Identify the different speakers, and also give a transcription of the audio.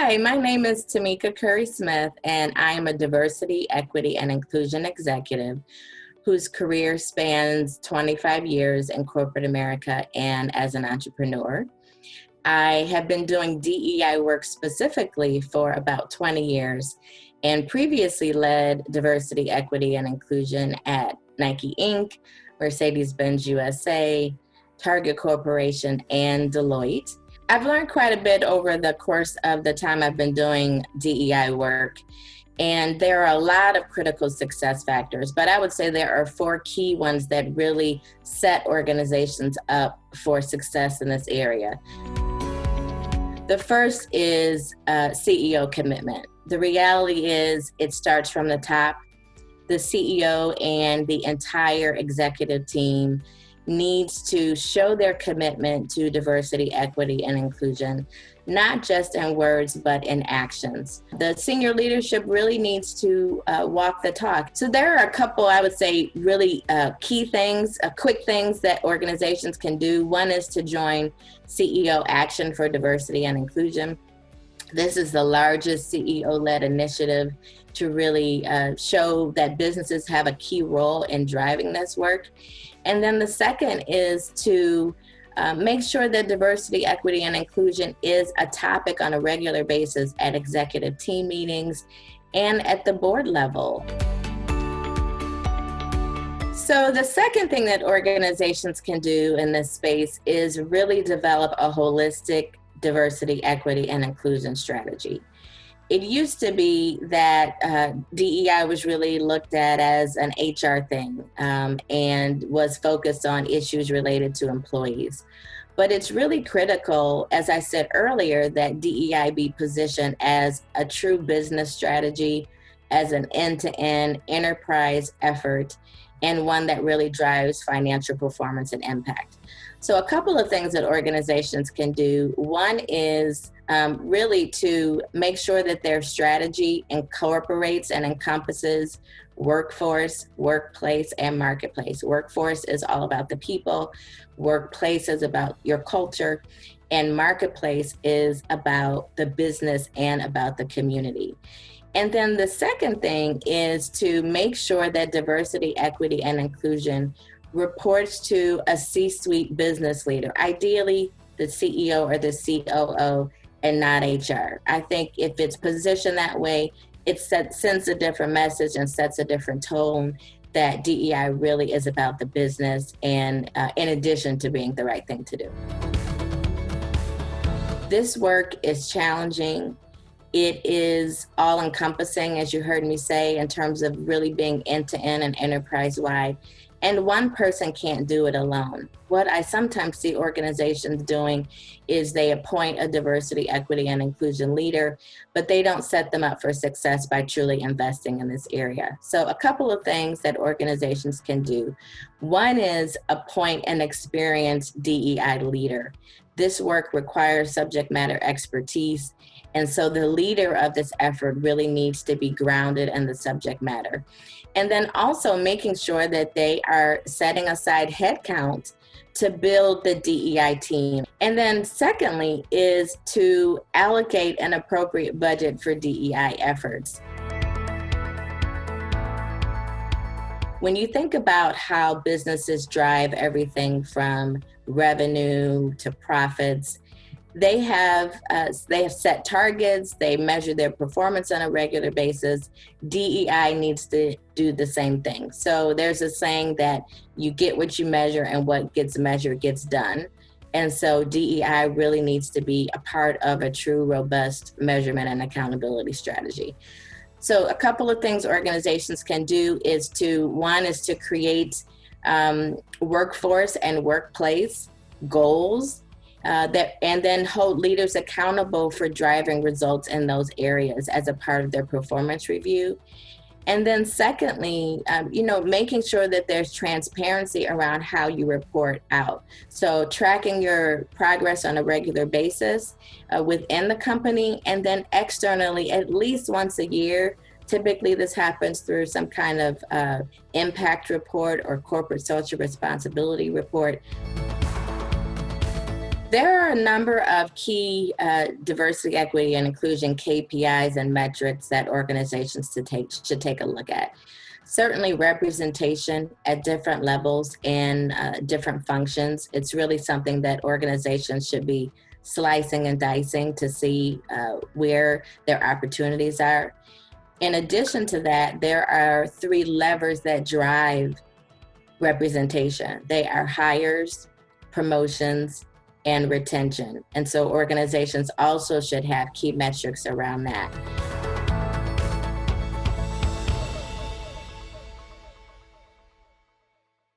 Speaker 1: Hi, my name is Tamika Curry-Smith, and I am a diversity, equity, and inclusion executive whose career spans 25 years in corporate America and as an entrepreneur. I have been doing DEI work specifically for about 20 years and previously led diversity, equity, and inclusion at Nike Inc., Mercedes-Benz USA, Target Corporation, and Deloitte. I've learned quite a bit over the course of the time I've been doing DEI work, and there are a lot of critical success factors, but I would say there are 4 key ones that really set organizations up for success in this area. The first is CEO commitment. The reality is it starts from the top. The CEO and the entire executive team needs to show their commitment to diversity, equity, and inclusion, not just in words, but in actions. The senior leadership really needs to walk the talk. So there are a couple, I would say, really key things, quick things that organizations can do. One is to join CEO Action for Diversity and Inclusion. This is the largest CEO-led initiative to really show that businesses have a key role in driving this work. And then the second is to make sure that diversity, equity, and inclusion is a topic on a regular basis at executive team meetings and at the board level. So the second thing that organizations can do in this space is really develop a holistic diversity, equity, and inclusion strategy. It used to be that DEI was really looked at as an HR thing and was focused on issues related to employees. But it's really critical, as I said earlier, that DEI be positioned as a true business strategy, as an end-to-end enterprise effort, and one that really drives financial performance and impact. So a couple of things that organizations can do. One is really to make sure that their strategy incorporates and encompasses workforce, workplace, and marketplace. Workforce is all about the people, workplace is about your culture, and marketplace is about the business and about the community. And then the second thing is to make sure that diversity, equity, and inclusion reports to a C-suite business leader, ideally the CEO or the COO, and not HR. I think if it's positioned that way, it sends a different message and sets a different tone that DEI really is about the business and in addition to being the right thing to do. This work is challenging. It is all-encompassing, as you heard me say, in terms of really being end-to-end and enterprise-wide. And one person can't do it alone. What I sometimes see organizations doing is they appoint a diversity, equity, and inclusion leader, but they don't set them up for success by truly investing in this area. So a couple of things that organizations can do. One is appoint an experienced DEI leader. This work requires subject matter expertise, and so the leader of this effort really needs to be grounded in the subject matter. And then also making sure that they are setting aside headcount to build the DEI team. And then secondly is to allocate an appropriate budget for DEI efforts. When you think about how businesses drive everything from revenue to profits, they have set targets, they measure their performance on a regular basis. DEI needs to do the same thing. So there's a saying that you get what you measure and what gets measured gets done. And so DEI really needs to be a part of a true, robust measurement and accountability strategy. So a couple of things organizations can do is one is to create workforce and workplace goals and then hold leaders accountable for driving results in those areas as a part of their performance review. And then secondly, making sure that there's transparency around how you report out. So tracking your progress on a regular basis within the company, and then externally at least once a year. Typically this happens through some kind of impact report or corporate social responsibility report. There are a number of key diversity, equity, and inclusion KPIs and metrics that organizations should take a look at. Certainly representation at different levels and different functions. It's really something that organizations should be slicing and dicing to see where their opportunities are. In addition to that, there are three levers that drive representation. They are hires, promotions, and retention. And so organizations also should have key metrics around that.